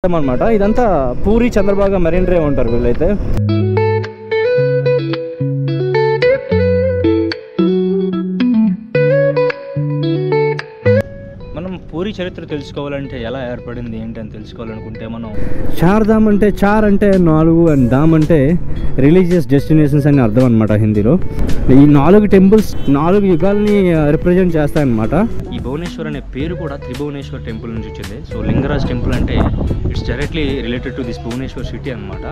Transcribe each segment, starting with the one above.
అనమాట. ఇదంతా puri చంద్రబాగా marine drive ఉంటారు వీళ్ళైతే. మనం పూరి చరిత్ర తెలుసుకోవాలంటే ఎలా ఏర్పడింది ఏంటి అని తెలుసుకోవాలనుకుంటే మనం చార్ధామ్ అంటే చార్ అంటే 4 అండ్ ధామ్ అంటే రిలీజియస్ డెస్టినేషన్స్ అని అర్థం అనమాట హిందీలో. ఈ 4 టెంపుల్స్ 4 యుగాల్ని రిప్రజెంట్ చేస్తాయన్నమాట. ఈ భువనేశ్వర్ అనే పేరు కూడా త్రిభువనేశ్వర్ టెంపుల్ నుంచి వచ్చింది. సో లింగరాజ్ టెంపుల్ అంటే it's directly related to this Bhubaneswar city అనమాట.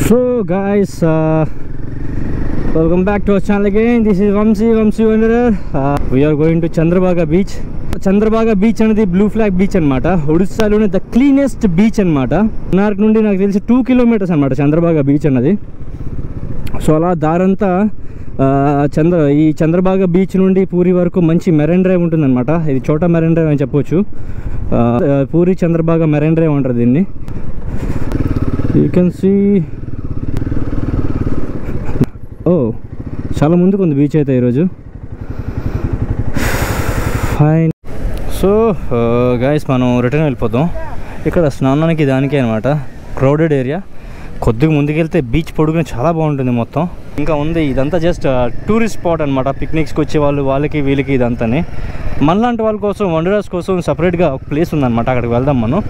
So guys, welcome back to our channel again. This is Vamsi Wanderer. We are going to Chandrabhaga beach. Chandrabhaga beach అనేది బ్లూ ఫ్లాగ్ బీచ్ అనమాట. ఒడిస్సాలోనే the cleanest beach అనమాట. నార్క్ నుండి నాకు తెలిసి 2 kilometres అనమాట చంద్రబాగా beach అన్నది. సో అలా దారంతా ఈ చంద్రబాగా బీచ్ నుండి పూరి వరకు మంచి మెరైన్ డ్రైవ్ ఉంటుందన్నమాట. ఇది చోటా మెరైన్ డ్రైవ్ అని చెప్పొచ్చు. పూరి చంద్రబాగా మెరైన్ డ్రైవ్ అంటారు దీన్ని. యూ కెన్ సీ చాలా ముందుకు ఉంది బీచ్ అయితే ఈరోజు. ఫైన్. సో గైస్ మనం రిటర్న్ వెళ్ళిపోతాం. ఇక్కడ స్నానానికి దానికే అనమాట క్రౌడెడ్ ఏరియా. కొద్దిగా ముందుకెళ్తే బీచ్ పొడుగున చాలా బాగుంటుంది మొత్తం. ఇంకా ఉంది ఇదంతా జస్ట్ టూరిస్ట్ స్పాట్ అనమాట. పిక్నిక్స్కి వచ్చే వాళ్ళకి వీళ్ళకి ఇదంతానే. మనలాంటి వాళ్ళ కోసం వండరర్స్ కోసం సపరేట్గా ఒక ప్లేస్ ఉందన్నమాట. అక్కడికి వెళ్దాం మనం.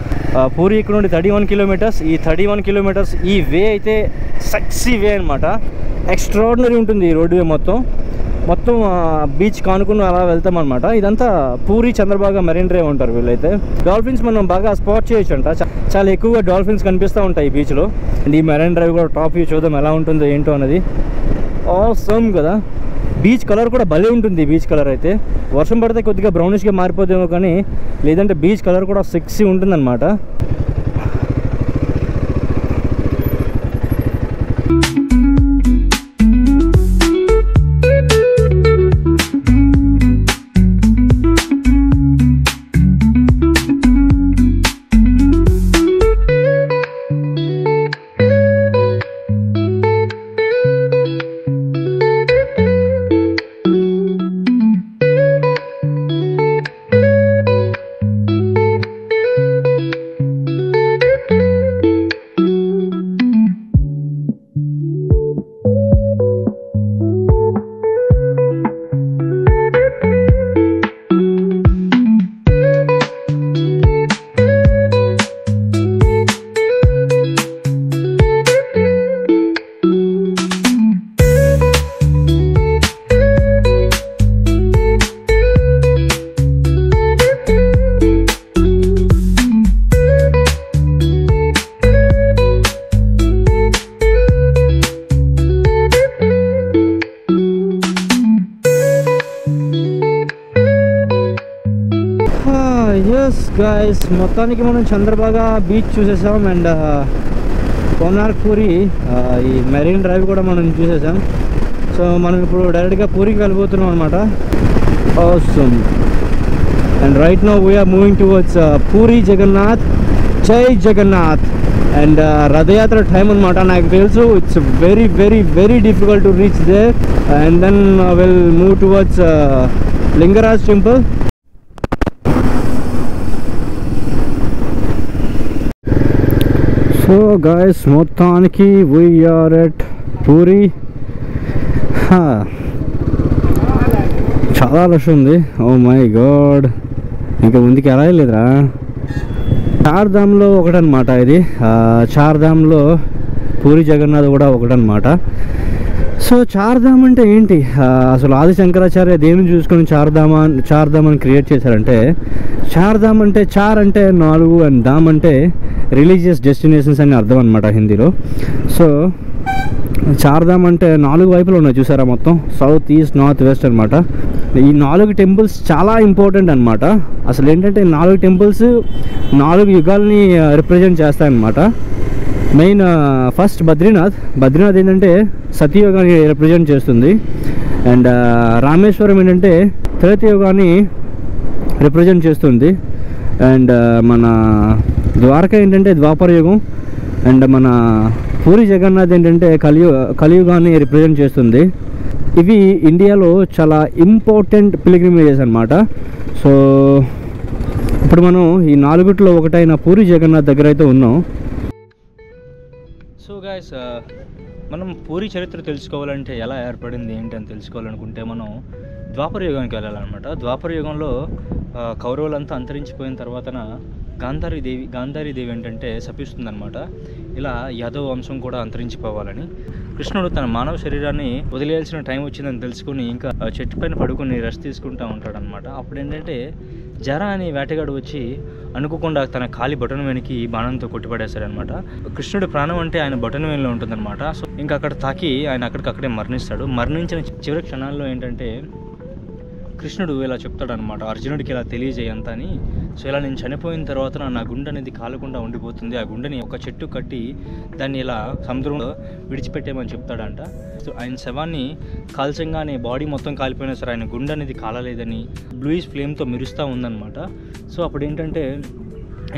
పూరి ఇక్కడ నుండి 31 కిలోమీటర్స్. ఈ 31 కిలోమీటర్స్ ఈ వే అయితే సెక్సీ వే అనమాట. ఎక్స్ట్రాడినరీ ఉంటుంది ఈ రోడ్డు వే మొత్తం బీచ్ కానుకుని అలా వెళ్తాం అనమాట. ఇదంతా పూరి చంద్రబాగా మెరైన్ డ్రైవ్ ఉంటారు వీళ్ళైతే. డాల్ఫిన్స్ మనం బాగా స్పాట్ చేయొచ్చు అంట. చాలా ఎక్కువగా డాల్ఫిన్స్ కనిపిస్తూ ఉంటాయి ఈ బీచ్లో. అండ్ ఈ మెరైన్ డ్రైవ్ కూడా టాప్ వ్యూ చూద్దాం ఎలా ఉంటుందో ఏంటో అన్నది. ఆసమ్ కదా. బీచ్ కలర్ కూడా భలే ఉంటుంది. బీచ్ కలర్ అయితే వర్షం పడితే కొద్దిగా బ్రౌనిష్గా మారిపోతేమో కానీ లేదంటే బీచ్ కలర్ కూడా సెక్సీ ఉంటుందన్నమాట. ఎస్ గైస్, మొత్తానికి మనం చంద్రబాగా బీచ్ చూసేసాం. అండ్ కోనార్క్ పూరి ఈ మెరైన్ డ్రైవ్ కూడా మనం చూసేసాం. సో మనం ఇప్పుడు డైరెక్ట్గా పూరికి వెళ్ళిపోతున్నాం అనమాట. Awesome. And right now we're moving towards Puri Jagannath. జై జగన్నాథ్. అండ్ రథయాత్ర టైం అనమాట. నాకు తెలుసు it's very very very difficult to reach there. And then will move towards Lingaraj temple. So guys, మొత్తానికి వీఆర్ ఎట్ పూరి. చాలా రష్ ఉంది. ఓ మై గాడ్, ఇంకా ముందుకు ఎలా లేదురా. చార్ధామ్లో ఒకటనమాట ఇది. చార్ధామ్లో పూరి జగన్నాథ్ కూడా ఒకటనమాట. సో చార్ధామ్ అంటే ఏంటి అసలు? ఆది శంకరాచార్య దేనిని చూసుకొని చార్ధామ్ అని క్రియేట్ చేశారంటే, చార్ధామ్ అంటే చార్ అంటే 4 అండ్ ధామ్ అంటే రిలీజియస్ డెస్టినేషన్స్ అని అర్థం అనమాట హిందీలో. సో చార్ధామ్ అంటే 4 వైపులు ఉన్నాయి చూసారా, మొత్తం సౌత్ ఈస్ట్ నార్త్ వెస్ట్ అనమాట. ఈ 4 టెంపుల్స్ చాలా ఇంపార్టెంట్ అనమాట. అసలు ఏంటంటే 4 టెంపుల్స్ 4 యుగాల్ని రిప్రజెంట్ చేస్తాయన్నమాట. మెయిన్ ఫస్ట్ బద్రీనాథ్ ఏంటంటే సత్యయుగాన్ని రిప్రజెంట్ చేస్తుంది. అండ్ రామేశ్వరం ఏంటంటే త్రేతయుగాన్ని రిప్రజెంట్ చేస్తుంది. అండ్ మన ద్వారక ఏంటంటే ద్వాపర యుగం. అండ్ మన పూరి జగన్నాథ్ ఏంటంటే కలియుగాన్ని రిప్రజెంట్ చేస్తుంది. ఇవి ఇండియాలో చాలా ఇంపార్టెంట్ పిలిగ్రిమేజెస్ అనమాట. సో ఇప్పుడు మనం ఈ 4 ఒకటైన పూరి జగన్నాథ్ దగ్గర అయితే ఉన్నాం. సో గాయస్, మనం పూరి చరిత్ర తెలుసుకోవాలంటే ఎలా ఏర్పడింది ఏంటి అని తెలుసుకోవాలనుకుంటే మనం ద్వాపర యుగానికి వెళ్ళాలన్నమాట. ద్వాపర యుగంలో కౌరవులంతా అంతరించిపోయిన తర్వాతన గాంధారీదేవి ఏంటంటే శపిస్తుందన్నమాట, ఇలా యాదవ వంశం కూడా అంతరించిపోవాలని. కృష్ణుడు తన మానవ శరీరాన్ని వదిలేయాల్సిన టైం వచ్చిందని తెలుసుకుని ఇంకా చెట్టు పైన పడుకుని రెస్ట్ తీసుకుంటూ ఉంటాడనమాట. అప్పుడు ఏంటంటే జర అనే వేటగాడు వచ్చి అనుకోకుండా తన కాలి బొటన వేనికి బాణంతో కొట్టిపడేస్తాడనమాట. కృష్ణుడి ప్రాణం అంటే ఆయన బొటన వేలిలో ఉంటుందన్నమాట. సో ఇంకా అక్కడ తాకి ఆయన అక్కడికక్కడే మరణిస్తాడు. మరణించిన చివరి క్షణాల్లో ఏంటంటే కృష్ణుడు ఇలా చెప్తాడనమాట, అర్జునుడికి ఇలా తెలియజేయంత అని. సో ఇలా నేను చనిపోయిన తర్వాత నా గుండె అనేది కాలకుండా ఉండిపోతుంది, ఆ గుండెని ఒక చెట్టు కట్టి దాన్ని ఇలా సముద్రంలో విడిచిపెట్టేమని చెప్తాడంట. సో ఆయన శవాన్ని కాల్చంగానే బాడీ మొత్తం కాలిపోయినా సరే ఆయన గుండె అనేది కాలలేదని బ్లూయిష్ ఫ్లేమ్తో మెరుస్తూ ఉందన్నమాట. సో అప్పుడు ఏంటంటే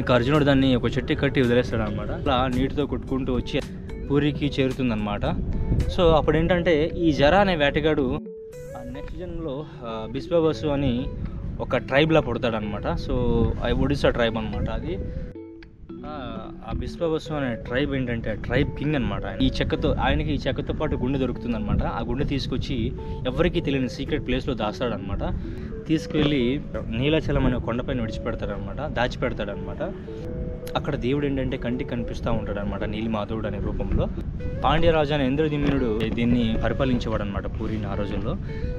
ఇంకా అర్జునుడు దాన్ని ఒక చెట్టు కట్టి వదిలేస్తాడు అనమాట. అలా నీటితో కొట్టుకుంటూ వచ్చి పూరికి చేరుతుందన్నమాట. సో అప్పుడు ఏంటంటే ఈ జర అనే వేటగాడు నెక్స్ట్ జన్మలో బిస్వాబసు అని ఒక ట్రైబ్లా పుడతాడనమాట. సో ఒడిస్సా ట్రైబ్ అనమాట అది. ఆ బిస్వాబసు అనే ట్రైబ్ ఏంటంటే ట్రైబ్ కింగ్ అనమాట. ఈ చెక్కతో పాటు గుండె దొరుకుతుందనమాట. ఆ గుండె తీసుకొచ్చి ఎవరికీ తెలియని సీక్రెట్ ప్లేస్లో దాస్తాడనమాట. తీసుకువెళ్ళి నీలాచలం అనే కొండపైన విడిచిపెడతాడనమాట, దాచిపెడతాడనమాట. అక్కడ దేవుడు ఏంటంటే కంటికి కనిపిస్తూ ఉంటాడు అనమాట, నీలిమాధవుడు అనే రూపంలో. పాండ్యరాజు అనే ఇంద్రదిమ్నుడు దీన్ని పరిపాలించేవాడు అనమాట పూరిని ఆ రోజుల్లో.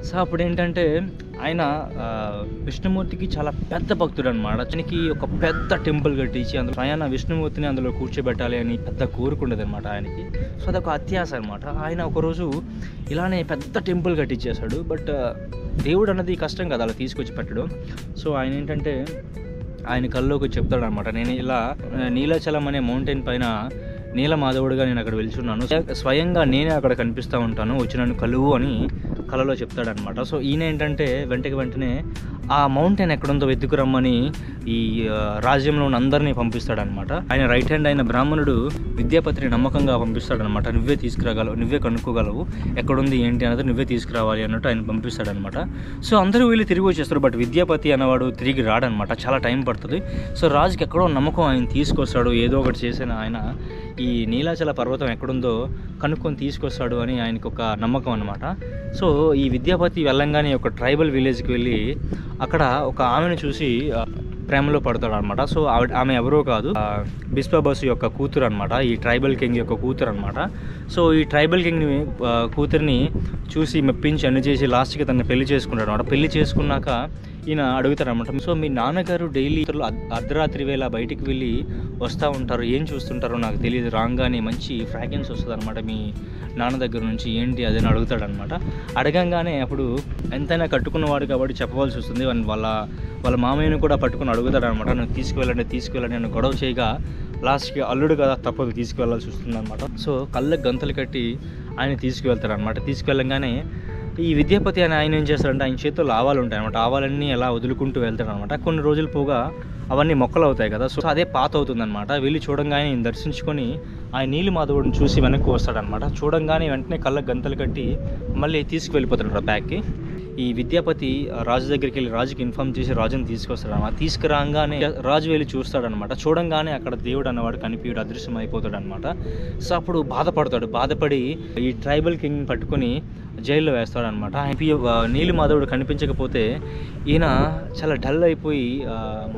సో అప్పుడు ఏంటంటే ఆయన విష్ణుమూర్తికి చాలా పెద్ద భక్తుడు అనమాట. అతనికి ఒక పెద్ద టెంపుల్ కట్టించి అందులో స్వయాన విష్ణుమూర్తిని అందులో కూర్చోబెట్టాలి అని పెద్ద కోరుకుండేది అనమాట ఆయనకి. సో అదొక అత్యాస అనమాట. ఆయన ఒకరోజు ఇలానే పెద్ద టెంపుల్ కట్టించేశాడు. బట్ దేవుడు అన్నది కష్టం కదా అలా తీసుకొచ్చి పెట్టడం. సో ఆయన ఏంటంటే ఆయన కల్లోకి చెప్తాడు అనమాట, నేను ఇలా నీలాచలం అనే మౌంటైన్ పైన నీలమాధవుడిగా నేను అక్కడ వెళ్తున్నాను, స్వయంగా నేనే అక్కడ కనిపిస్తూ ఉంటాను, వచ్చి నన్ను కలువు అని కలలో చెప్తాడనమాట. సో ఈయన ఏంటంటే వెంటనే ఆ మౌంటైన్ ఎక్కడుందో వెతుకురమ్మని ఈ రాజ్యంలో ఉన్న అందరినీ పంపిస్తాడనమాట. ఆయన రైట్ హ్యాండ్ అయిన బ్రాహ్మణుడు విద్యాపతిని నమ్మకంగా పంపిస్తాడనమాట. నువ్వే తీసుకురాగలవు, నువ్వే కనుక్కోగలవు, ఎక్కడుంది ఏంటి అన్నది నువ్వే తీసుకురావాలి అన్నట్టు ఆయన పంపిస్తాడనమాట. సో అందరూ వీళ్ళు తిరిగి వచ్చేస్తారు. బట్ విద్యాపతి అన్నవాడు తిరిగి రాడనమాట, చాలా టైం పడుతుంది. సో రాజుకి ఎక్కడో నమ్మకం ఆయన తీసుకొస్తాడు, ఏదో ఒకటి చేసిన ఆయన ఈ నీలాచల పర్వతం ఎక్కడుందో కనుక్కొని తీసుకొస్తాడు అని ఆయనకు ఒక నమ్మకం అనమాట. సో ఈ విద్యాపతి వెళ్ళంగానే ఒక ట్రైబల్ విలేజ్కి వెళ్ళి అక్కడ ఒక ఆమెను చూసి ప్రేమలో పడతాడు అనమాట. సో ఆమె ఎవరో కాదు, బిస్వాబసు యొక్క కూతురు అనమాట, ఈ ట్రైబల్ కింగ్ యొక్క కూతురు అనమాట. సో ఈ ట్రైబల్ కింగ్ కూతురిని చూసి మెప్పించి అన్ని చేసి లాస్ట్కి తనని పెళ్లి చేసుకుంటాడు అనమాట. పెళ్లి చేసుకున్నాక ఈయన అడుగుతారు అనమాట, సో మీ నాన్నగారు డైలీ అర్ధరాత్రి వేళ బయటికి వెళ్ళి వస్తూ ఉంటారు, ఏం చూస్తుంటారో నాకు తెలియదు, రాగానే మంచి ఫ్రాగ్రెన్స్ వస్తుంది అనమాట మీ నాన్న దగ్గర నుంచి, ఏంటి అదని అడుగుతాడనమాట. అడగంగానే అప్పుడు ఎంతైనా కట్టుకున్నవాడు కాబట్టి చెప్పవలసి వస్తుంది. వాళ్ళ మామయ్యను కూడా పట్టుకుని అడుగుతాడు అనమాట, నువ్వు తీసుకువెళ్ళండి నేను గొడవ చేయగా లాస్ట్కి అల్లుడు కదా తప్పదు తీసుకువెళ్ళాల్సి వస్తుంది అనమాట. సో కళ్ళకి గంతలు కట్టి ఆయన తీసుకువెళ్తాడు అనమాట. తీసుకువెళ్ళంగానే ఈ విద్యాపతి అని ఆయన ఏం చేస్తాడంటే ఆయన చేతుల్లో ఆవాలు ఉంటాయి అనమాట. ఆవాలన్నీ ఎలా వదులుకుంటూ వెళ్తాడు అనమాట. కొన్ని రోజులు పోగా అవన్నీ మొక్కలు అవుతాయి కదా, సో అదే పాత అవుతుంది అనమాట. వెళ్ళి చూడంగానే ఆయన దర్శించుకొని ఆయన నీలిమాధవుడిని చూసి వెనక్కి వస్తాడనమాట. చూడంగానే వెంటనే కళ్ళకి గంతలు కట్టి మళ్ళీ తీసుకువెళ్ళిపోతాడు బ్యాగ్కి. ఈ విద్యాపతి రాజు దగ్గరికి వెళ్ళి రాజుకి ఇన్ఫార్మ్ చేసి రాజుని తీసుకొస్తాడు అనమాట. తీసుకురాగానే రాజు వెళ్ళి చూస్తాడనమాట. చూడంగానే అక్కడ దేవుడు అన్నవాడు కనిపించాడు, అదృశ్యం అయిపోతాడు అనమాట. సో అప్పుడు బాధపడి ఈ ట్రైబల్ కింగ్ పట్టుకొని జైల్లో వేస్తాడనమాట. నీలిమాధవుడు కనిపించకపోతే ఈయన చాలా డల్ అయిపోయి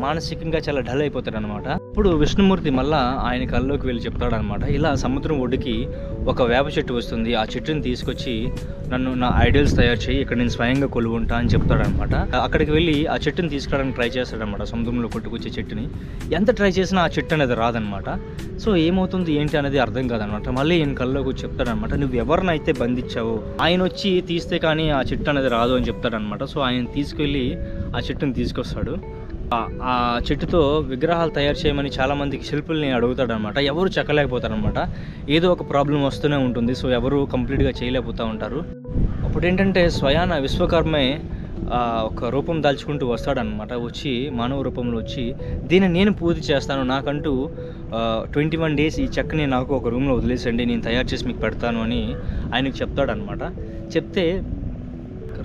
మానసికంగా చాలా డల్ అయిపోతాడు అనమాట. ఇప్పుడు విష్ణుమూర్తి మళ్ళా ఆయన కల్లోకి వెళ్ళి చెప్తాడనమాట, ఇలా సముద్రం ఒడ్డుకి ఒక వేప చెట్టు వస్తుంది, ఆ చెట్టుని తీసుకొచ్చి నా ఐడియల్స్ తయారు చేయి, ఇక్కడ నేను స్వయంగా కొలువుంటా అని చెప్తాడనమాట. అక్కడికి వెళ్ళి ఆ చెట్టుని తీసుకురావడానికి ట్రై చేస్తాడనమాట, సముద్రంలో కొట్టుకొచ్చే చెట్టుని. ఎంత ట్రై చేసినా ఆ చెట్టు అనేది రాదనమాట. సో ఏమవుతుంది ఏంటి అనేది అర్థం కాదనమాట. మళ్ళీ ఈయన కల్లోకి చెప్తాడనమాట, నువ్వు ఎవరినైతే బంధించావో ఆయన వచ్చి తీస్తే కానీ ఆ చెట్టు అనేది రాదు అని చెప్తాడనమాట. సో ఆయన తీసుకెళ్ళి ఆ చెట్టుని తీసుకొస్తాడు. ఆ చెట్టుతో విగ్రహాలు తయారు చేయమని చాలామందికి శిల్పుల్ని అడుగుతాడనమాట. ఎవరు చెక్కలేకపోతారనమాట, ఏదో ఒక ప్రాబ్లం వస్తూనే ఉంటుంది. సో ఎవరు కంప్లీట్గా చేయలేకపోతూ ఉంటారు. అప్పుడు ఏంటంటే స్వయాన విశ్వకర్మే ఒక రూపం దాల్చుకుంటూ వస్తాడనమాట. వచ్చి మానవ రూపంలో వచ్చి దీన్ని నేను పూర్తి చేస్తాను, నాకంటూ 21 days ఈ చెక్కని నాకు ఒక రూమ్లో వదిలేసండి, నేను తయారు చేసి మీకు పెడతాను అని ఆయనకు చెప్తాడనమాట. చెప్తే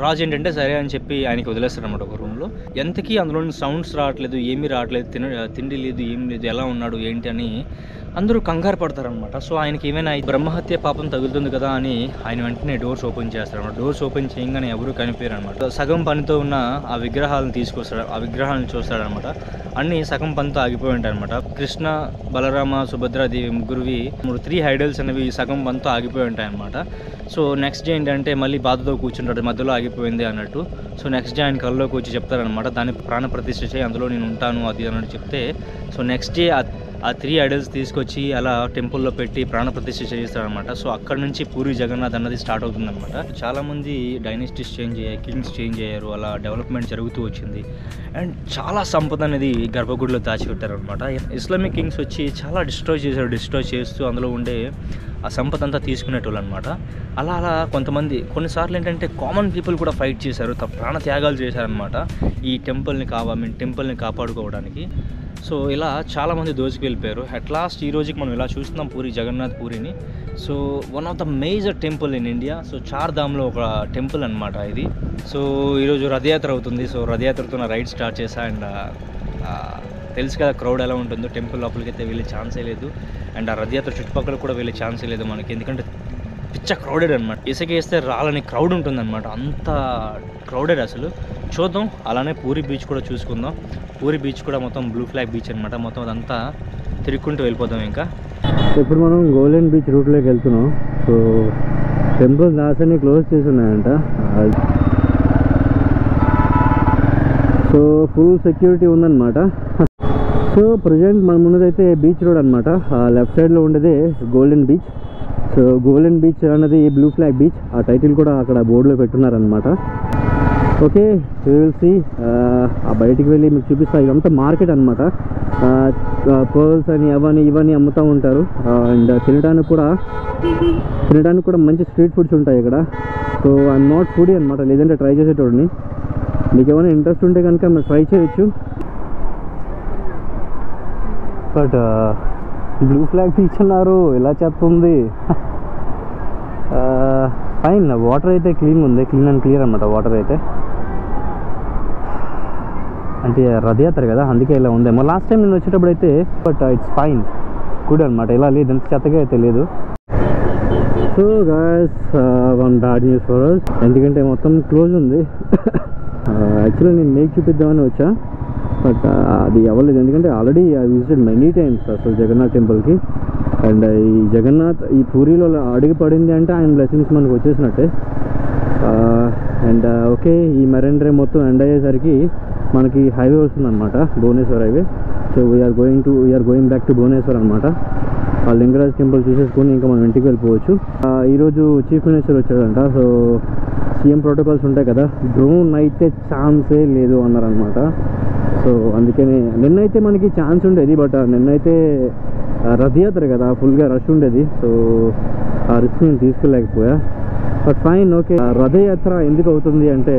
రాజు ఏంటంటే సరే అని చెప్పి ఆయనకి వదిలేస్తారనమాట ఒక రూమ్లో. ఎంతకీ అందులో సౌండ్స్ రావట్లేదు, ఏమీ రావట్లేదు, తిండి లేదు, ఏం లేదు, ఎలా ఉన్నాడు ఏంటి అని అందరూ కంగారు పడతారనమాట. సో ఆయనకి ఏమైనా బ్రహ్మహత్య పాపం తగులుతుంది కదా అని ఆయన వెంటనే డోర్స్ ఓపెన్ చేస్తారనమాట. డోర్స్ ఓపెన్ చేయగానే ఎవరు కనిపించారు అనమాట. సగం పనితో ఉన్న ఆ విగ్రహాలను తీసుకొస్తాడు, ఆ విగ్రహాలను చూస్తాడనమాట. అన్నీ సగం పనితో ఆగిపోయి ఉంటాయి అనమాట. కృష్ణ, బలరామ, సుభద్రాదేవి ముగ్గురువి 3 ఐడల్స్ అనేవి సగం పనితో ఆగిపోయి ఉంటాయి అనమాట. సో నెక్స్ట్ డే ఏంటంటే మళ్ళీ బాధతో కూర్చుంటాడు, మధ్యలో ఆగిపోయింది అన్నట్టు. సో నెక్స్ట్ డే ఆయన కళ్ళలోకి వచ్చి చెప్తారనమాట, దాన్ని ప్రాణ ప్రతిష్ఠ చేయి, అందులో నేను ఉంటాను అది అన్నట్టు చెప్తే, సో నెక్స్ట్ డే ఆ 3 ఐడల్స్ తీసుకొచ్చి అలా టెంపుల్లో పెట్టి ప్రాణ ప్రతిష్ఠ చేయిస్తారనమాట. సో అక్కడ నుంచి పూరి జగన్నాథ్ అన్నది స్టార్ట్ అవుతుందన్నమాట. చాలామంది డైనెస్టీస్ చేంజ్ అయ్యాయి, కింగ్స్ చేంజ్ అయ్యారు, అలా డెవలప్మెంట్ జరుగుతూ వచ్చింది. అండ్ చాలా సంపద అనేది గర్భగుడిలో దాచిపెట్టారనమాట. ఇస్లామిక్ కింగ్స్ వచ్చి చాలా డిస్ట్రాయ్ చేస్తూ అందులో ఉండే ఆ సంపద అంతా తీసుకునేటోళ్ళు అనమాట. అలా కొంతమంది కొన్నిసార్లు ఏంటంటే కామన్ పీపుల్ కూడా ఫైట్ చేశారు, ప్రాణ త్యాగాలు చేశారనమాట ఈ టెంపుల్ని కాపాడుకోవడానికి. సో ఇలా చాలామంది దోచుకు వెళ్ళిపోయారు. అట్ లాస్ట్ ఈ రోజుకి మనం ఇలా చూస్తున్నాం పూరి జగన్నాథ్ పూరిని. So one of the major temple in India. So 4 ధామ్లో ఒక టెంపుల్ అనమాట ఇది. సో ఈరోజు రథయాత్ర అవుతుంది. సో రథయాత్రతో నా రైడ్ స్టార్ట్ చేశా. అండ్ తెలుసు కదా క్రౌడ్ ఎలా ఉంటుందో, టెంపుల్ లోపలికి అయితే వెళ్ళే ఛాన్సే లేదు. అండ్ ఆ రథయాత్ర చుట్టుపక్కల కూడా వెళ్ళే ఛాన్సే లేదు మనకి, ఎందుకంటే పిచ్చ క్రౌడెడ్ అనమాట. ఇసుకేస్తే రాలని క్రౌడ్ ఉంటుందన్నమాట, అంత క్రౌడెడ్ అసలు. చూద్దాం. అలానే పూరి బీచ్ కూడా చూసుకుందాం. పూరి బీచ్ కూడా మొత్తం బ్లూ ఫ్లాగ్ బీచ్ అనమాట. మొత్తం అదంతా తిరుగుకుంటూ వెళ్ళిపోదాం. ఇంకా ఇప్పుడు మనం గోల్డెన్ బీచ్ రూట్లోకి వెళ్తున్నాం. సో టెంపుల్ దాసని క్లోజ్ చేసి ఉన్నాయంట. సో ఫుల్ సెక్యూరిటీ ఉందన్నమాట. సో ప్రజెంట్ మన ముందైతే బీచ్ రోడ్ అనమాట. లెఫ్ట్ సైడ్లో ఉండేది golden beach. So golden beach అన్నది బ్లూ ఫ్లాగ్ బీచ్, ఆ టైటిల్ కూడా అక్కడ బోర్డులో పెట్టున్నారనమాట. Okay, will see. ఆ బయటికి వెళ్ళి మీకు చూపిస్తా. ఇదంతా మార్కెట్ అనమాట. పర్ల్స్ అని ఇవన్నీ అమ్ముతూ ఉంటారు. అండ్ తినడానికి కూడా మంచి స్ట్రీట్ ఫుడ్స్ ఉంటాయి ఇక్కడ. సో ఐఎమ్ నాట్ ఫుడీ అనమాట, లేదంటే ట్రై చేసేటోడిని. మీకు ఏమైనా ఇంట్రెస్ట్ ఉంటే కనుక మీరు ట్రై చేయొచ్చు. బట్ బ్లూ ఫ్లాగ్ బీచ్ అన్నారు, ఎలా చెప్తుంది. ఫైన్, వాటర్ అయితే క్లీన్ ఉంది, క్లీన్ అండ్ క్లియర్ అనమాట వాటర్ అయితే. అంటే రథయాత్ర కదా, అందుకే ఇలా ఉందేమో. లాస్ట్ టైం నేను వచ్చేటప్పుడు అయితే బట్ ఇట్స్ ఫైన్, గుడ్ అనమాట. ఇలా లేదు, ఎంత చెత్తగా అయితే లేదు. So guys, one bad news for us, ఎందుకంటే మొత్తం క్లోజ్ ఉంది. యాక్చువల్లీ నేను మీకు చూపిద్దామని వచ్చా, బట్ అది అవ్వలేదు. ఎందుకంటే already I visited many times అసలు జగన్నాథ్ టెంపుల్కి. అండ్ ఈ పూరిలో అడుగు పడింది అంటే ఆయన బ్లెస్సింగ్స్ మనకు వచ్చేసినట్టే. అండ్ ఓకే, ఈ మెరైన్ డ్రైవ్ మొత్తం ఎండ్ అయ్యేసరికి మనకి హైవే వస్తుంది అనమాట, Bhubaneswar highway. So we're going back to Bhubaneswar అనమాట. ఆ లింగరాజ్ టెంపుల్ చూసేసుకొని ఇంకా మనం ఇంటికి వెళ్ళిపోవచ్చు. ఈరోజు చీఫ్ మినిస్టర్ వచ్చాడంట. సో సీఎం ప్రోటోకాల్స్ ఉంటాయి కదా, డ్రోన్ అయితే ఛాన్సే లేదు అన్నారనమాట. సో అందుకని నిన్నైతే మనకి ఛాన్స్ ఉండేది, బట్ నిన్నైతే రథయాత్ర కదా, ఫుల్గా రష్ ఉండేది. సో ఆ రిస్క్ నేను తీసుకెళ్ళలేకపోయా. But fine, okay. రథయాత్ర ఎందుకు అవుతుంది అంటే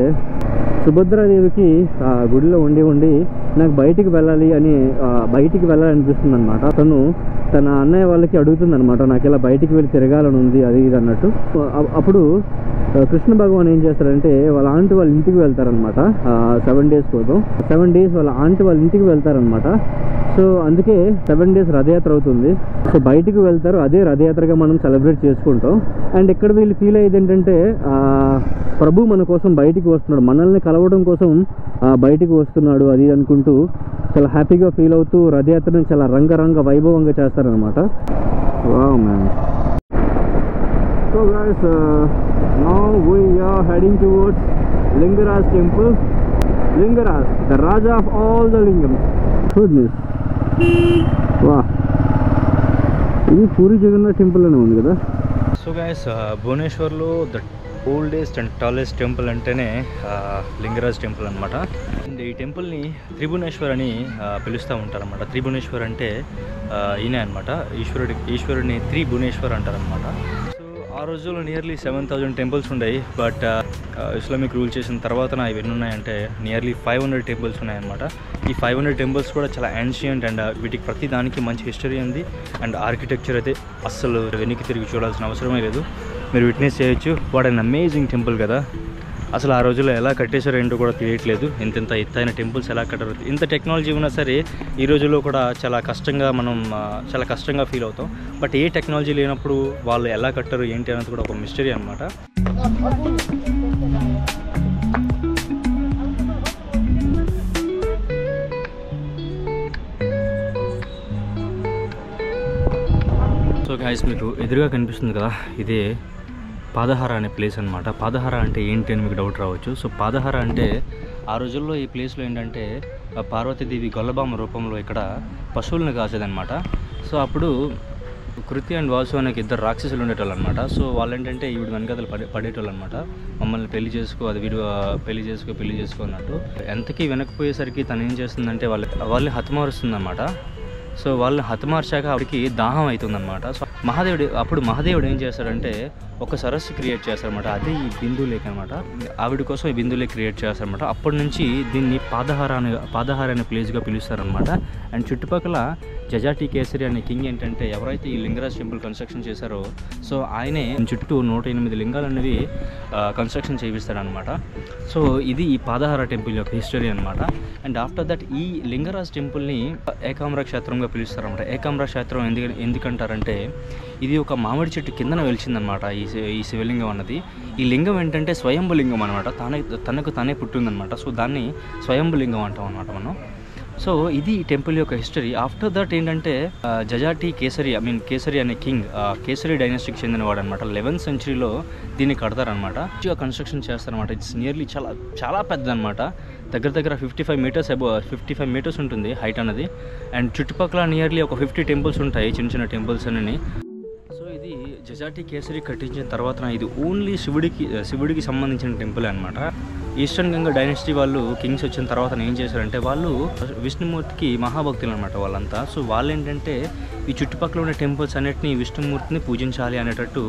సుభద్రాదేవికి గుడిలో ఉండి నాకు బయటికి వెళ్ళాలనిపిస్తుంది అనమాట. తన అన్నయ్య వాళ్ళకి అడుగుతుంది అనమాట, నాకు ఇలా బయటికి వెళ్ళి తిరగాలని ఉంది అది ఇది అన్నట్టు. అప్పుడు కృష్ణ భగవాన్ ఏం చేస్తారంటే వాళ్ళ ఆంటీ వాళ్ళ ఇంటికి వెళ్తారనమాట. 7 days కోసం 7 days వాళ్ళ ఆంటీ వాళ్ళ ఇంటికి వెళ్తారనమాట. సో అందుకే 7 days రథయాత్ర అవుతుంది. సో బయటికి వెళ్తారు, అదే రథయాత్రగా మనం సెలబ్రేట్ చేసుకుంటాం. అండ్ ఇక్కడ వీళ్ళు ఫీల్ అయ్యేది ఏంటంటే ప్రభు మన కోసం బయటికి వస్తున్నాడు, మనల్ని కలవడం కోసం బయటికి వస్తున్నాడు అది అనుకుంటూ చాలా హ్యాపీగా ఫీల్ అవుతూ రథయాత్రను చాలా రంగరంగ వైభవంగా చేస్తారనమాట. Wow man. So guys, now we are heading towards Lingaraj temple. Lingaraj, the Raja of all the lingams. Goodness. Wow. ఇది పూరి జగన్నాథ్ టెంపుల్ అనే ఉంది కదా. సో గైస్, భువనేశ్వర్లో the oldest and tallest temple అంటేనే లింగరాజ్ టెంపుల్ అనమాట. అండ్ ఈ టెంపుల్ని త్రిభువనేశ్వర్ అని పిలుస్తూ ఉంటారనమాట. త్రిభువనేశ్వర్ అంటే ఈయనే అనమాట, ఈశ్వరుడిని త్రిభువనేశ్వర్ అంటారనమాట. సో ఆ రోజుల్లో నియర్లీ 7,000 టెంపుల్స్ ఉన్నాయి. బట్ ఇస్లామిక్ రూల్ చేసిన తర్వాత ఇవి ఎన్ని ఉన్నాయంటే నియర్లీ 500 టెంపుల్స్ ఉన్నాయన్నమాట. ఈ 500 టెంపుల్స్ కూడా చాలా యాన్షియంట్ అండ్ వీటికి ప్రతి దానికి మంచి హిస్టరీ ఉంది. అండ్ ఆర్కిటెక్చర్ అయితే అస్సలు వెనక్కి తిరిగి చూడాల్సిన అవసరమే లేదు. మీరు విట్నెస్ చేయొచ్చు. వాట్ అన్ అమేజింగ్ టెంపుల్ కదా. అసలు ఆ రోజుల్లో ఎలా కట్టేశారో ఏంటో కూడా తెలియట్లేదు. ఇంత ఎత్తైన టెంపుల్స్ ఎలా కట్టారు. ఇంత టెక్నాలజీ ఉన్నా సరే ఈ రోజుల్లో కూడా చాలా కష్టంగా ఫీల్ అవుతాం. బట్ ఏ టెక్నాలజీ లేనప్పుడు వాళ్ళు ఎలా కట్టారు ఏంటి అనేది కూడా ఒక మిస్టరీ అనమాట. సో గైస్, మీకు ఎదురుగా కనిపిస్తుంది కదా, ఇదే పాదహార అనే ప్లేస్ అనమాట. పాదహార అంటే ఏంటి అని మీకు డౌట్ రావచ్చు. సో పాదహార అంటే ఆ రోజుల్లో ఈ ప్లేస్లో ఏంటంటే పార్వతీదేవి గొల్లబామ రూపంలో ఇక్కడ పశువులను కాసేదనమాట. సో అప్పుడు కృతి అండ్ వాసు అనే ఇద్దరు రాక్షసులు ఉండేటోళ్ళు అనమాట. సో వాళ్ళు ఏంటంటే వీడు వెనకథలు పడేటోళ్ళు అనమాట. మమ్మల్ని పెళ్లి చేసుకో అన్నట్టు. ఎంతకీ వెనకపోయేసరికి తను ఏం చేస్తుందంటే వాళ్ళని హతమారుస్తుంది అనమాట. సో వాళ్ళని హతమార్చాక ఆవిడకి దాహం అవుతుందన్నమాట. సో మహాదేవుడు ఏం చేస్తాడంటే ఒక సరస్సు క్రియేట్ చేస్తారనమాట. అదే ఈ బిందు లేక్ అనమాట. ఆవిడ కోసం ఈ బిందు లేక్ క్రియేట్ చేస్తారనమాట. అప్పటి నుంచి దీన్ని పాదహార అనే ప్లేస్గా పిలుస్తారనమాట. అండ్ చుట్టుపక్కల జజాటి కేసరి అనే కింగ్ ఏంటంటే ఎవరైతే ఈ లింగరాజ్ టెంపుల్ కన్స్ట్రక్షన్ చేశారో సో ఆయనే చుట్టూ 108 లింగాలు అనేవి కన్స్ట్రక్షన్ చేయిస్తాడనమాట. సో ఇది ఈ పాదహార టెంపుల్ యొక్క హిస్టరీ అనమాట. అండ్ ఆఫ్టర్ దట్ ఈ లింగరాజ్ టెంపుల్ని ఏకాంబర క్షేత్రంగా పిలుస్తారనమాట. ఏకాంబర క్షేత్రం ఎందుకంటారంటే ఇది ఒక మామిడి చెట్టు కిందన వెలిచిందనమాట ఈ శివలింగం అన్నది. ఈ లింగం ఏంటంటే స్వయంభులింగం అనమాట. తనకు తానే పుట్టిందనమాట. సో దాన్ని స్వయంభులింగం అంటాం అనమాట మనం. సో ఇది ఈ టెంపుల్ యొక్క హిస్టరీ. ఆఫ్టర్ దట్ ఏంటంటే జజాటి కేసరి అనే కింగ్ కేసరి డైనాస్టీకి చెందినవాడు అనమాట. 11th centuryలో దీన్ని కడతారనమాట. మంచిగా కన్స్ట్రక్షన్ చేస్తారనమాట. ఇట్స్ నియర్లీ చాలా పెద్ద అనమాట. దగ్గర 55 మీటర్స్ ఉంటుంది హైట్ అన్నది. అండ్ చుట్టుపక్కల నియర్లీ ఒక 50 టెంపుల్స్ ఉంటాయి, చిన్న టెంపుల్స్ అని. సో ఇది జజాటి కేసరి కట్టించిన తర్వాత ఇది ఓన్లీ శివుడికి సంబంధించిన టెంపుల్ అనమాట. ఈస్టర్న్ గంగా డైనాసిటీ వాళ్ళు కింగ్స్ వచ్చిన తర్వాత ఏం చేశారంటే వాళ్ళు విష్ణుమూర్తికి మహాభక్తులు అనమాట వాళ్ళంతా. సో వాళ్ళు ఏంటంటే ఈ చుట్టుపక్కల ఉన్న టెంపుల్స్ అన్నిటిని విష్ణుమూర్తిని పూజించాలి అనేటట్టు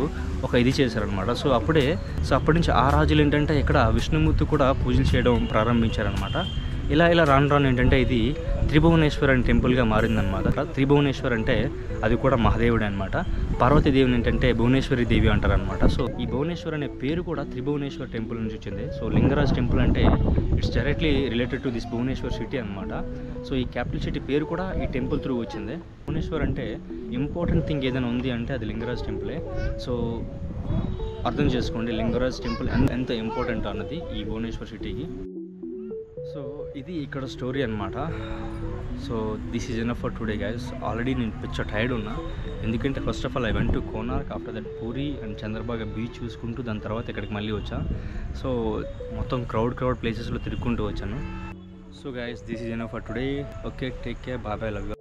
ఒక ఇది చేశారనమాట. సో అప్పటి నుంచి ఆ రాజులు ఏంటంటే ఇక్కడ విష్ణుమూర్తి కూడా పూజలు చేయడం ప్రారంభించారనమాట. ఇలా రాను ఏంటంటే ఇది త్రిభువనేశ్వర్ అనే టెంపుల్గా మారిందనమాట. త్రిభువనేశ్వర్ అంటే అది కూడా మహాదేవుడే అనమాట. పార్వతీదేవిని ఏంటంటే భువనేశ్వరి దేవి అంటారనమాట. సో ఈ భువనేశ్వర్ అనే పేరు కూడా త్రిభువనేశ్వర్ టెంపుల్ నుంచి వచ్చింది. సో లింగరాజ్ టెంపుల్ అంటే it's directly related to this Bhubaneswar city అనమాట. సో ఈ క్యాపిటల్ సిటీ పేరు కూడా ఈ టెంపుల్ త్రూ వచ్చింది. భువనేశ్వర్ అంటే ఇంపార్టెంట్ థింగ్ ఏదైనా ఉంది అంటే అది లింగరాజ్ టెంపులే. సో అర్థం చేసుకోండి లింగరాజ్ టెంపుల్ ఎంత ఇంపార్టెంట్ అన్నది ఈ భువనేశ్వర్ సిటీకి. సో ఇది ఇక్కడ స్టోరీ అనమాట. So this is enough for today guys. Already నేను పిచ్చ టైర్డ్ ఉన్నా. ఎందుకంటే first of all I went to Konark, after that Puri and Chandrabhaga beach చూసుకుంటూ దాని తర్వాత ఇక్కడికి మళ్ళీ వచ్చా. సో మొత్తం క్రౌడ్ ప్లేసెస్లో తిరుగుకుంటూ వచ్చాను. So guys this is enough for today. Okay, take care, bye, love you.